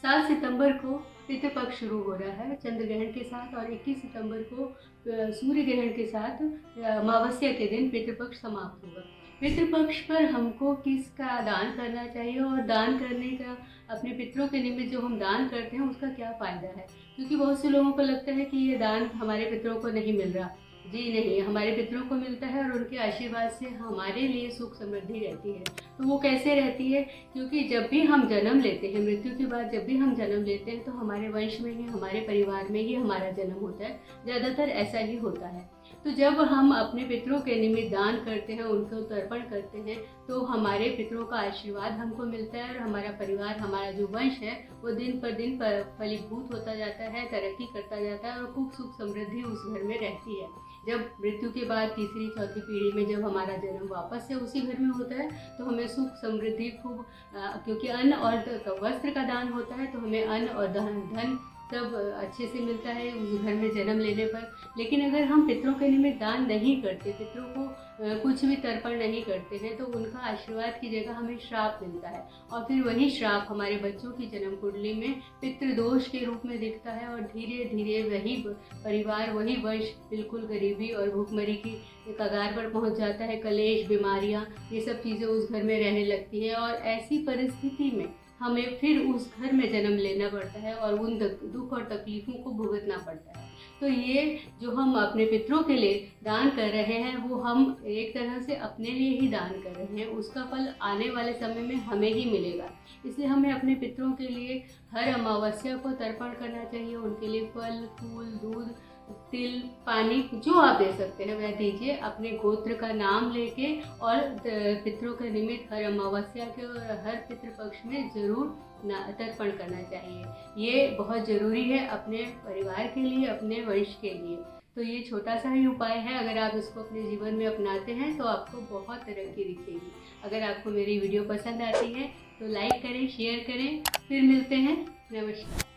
7 सितंबर को पितृपक्ष शुरू हो रहा है चंद्र ग्रहण के साथ, और 21 सितंबर को सूर्य ग्रहण के साथ अमावस्या के दिन पितृपक्ष समाप्त होगा। पितृपक्ष पर हमको किसका दान करना चाहिए, और दान करने का अपने पितरों के निमित्त जो हम दान करते हैं उसका क्या फ़ायदा है। क्योंकि बहुत से लोगों को लगता है कि ये दान हमारे पितरों को नहीं मिल रहा। जी नहीं, हमारे पितरों को मिलता है, और उनके आशीर्वाद से हमारे लिए सुख समृद्धि रहती है। तो वो कैसे रहती है? क्योंकि जब भी हम जन्म लेते हैं, मृत्यु के बाद जब भी हम जन्म लेते हैं, तो हमारे वंश में ही, हमारे परिवार में ही हमारा जन्म होता है। ज़्यादातर ऐसा ही होता है। तो जब हम अपने पितरों के निमित्त दान करते हैं, उनको तर्पण करते हैं, तो हमारे पितरों का आशीर्वाद हमको मिलता है, और हमारा परिवार, हमारा जो वंश है वो दिन पर दिन फलीभूत होता जाता है, तरक्की करता जाता है, और खूब सुख समृद्धि उस घर में रहती है। जब मृत्यु के बाद तीसरी चौथी पीढ़ी में जब हमारा जन्म वापस से उसी घर में होता है, तो हमें सुख समृद्धि खूब, क्योंकि अन्न और वस्त्र का दान होता है, तो हमें अन्न और धन सब अच्छे से मिलता है उस घर में जन्म लेने पर। लेकिन अगर हम पितरों के निमित्त दान नहीं करते, पितरों को कुछ भी तर्पण नहीं करते हैं, तो उनका आशीर्वाद की जगह हमें श्राप मिलता है, और फिर वही श्राप हमारे बच्चों की जन्म कुंडली में पितृदोष के रूप में दिखता है, और धीरे धीरे वही परिवार, वही वंश बिल्कुल गरीबी और भूखमरी की कगार पर पहुंच जाता है। कलेश, बीमारियां, ये सब चीज़ें उस घर में रहने लगती है, और ऐसी परिस्थिति में हमें फिर उस घर में जन्म लेना पड़ता है, और उन दुख और तकलीफ़ों को भुगतना पड़ता है। तो ये जो हम अपने पितरों के लिए दान कर रहे हैं, वो हम एक तरह से अपने लिए ही दान कर रहे हैं। उसका फल आने वाले समय में हमें ही मिलेगा। इसलिए हमें अपने पितरों के लिए हर अमावस्या को तर्पण करना चाहिए। उनके लिए फल, फूल, दूध, तिल, पानी, जो आप दे सकते हैं वह दीजिए, अपने गोत्र का नाम लेके, और पितरों के निमित्त हर अमावस्या के और हर पितृपक्ष में ज़रूर तर्पण करना चाहिए। ये बहुत ज़रूरी है अपने परिवार के लिए, अपने वंश के लिए। तो ये छोटा सा ही उपाय है, अगर आप इसको अपने जीवन में अपनाते हैं तो आपको बहुत तरक्की दिखेगी। अगर आपको मेरी वीडियो पसंद आती है तो लाइक करें, शेयर करें। फिर मिलते हैं। नमस्कार।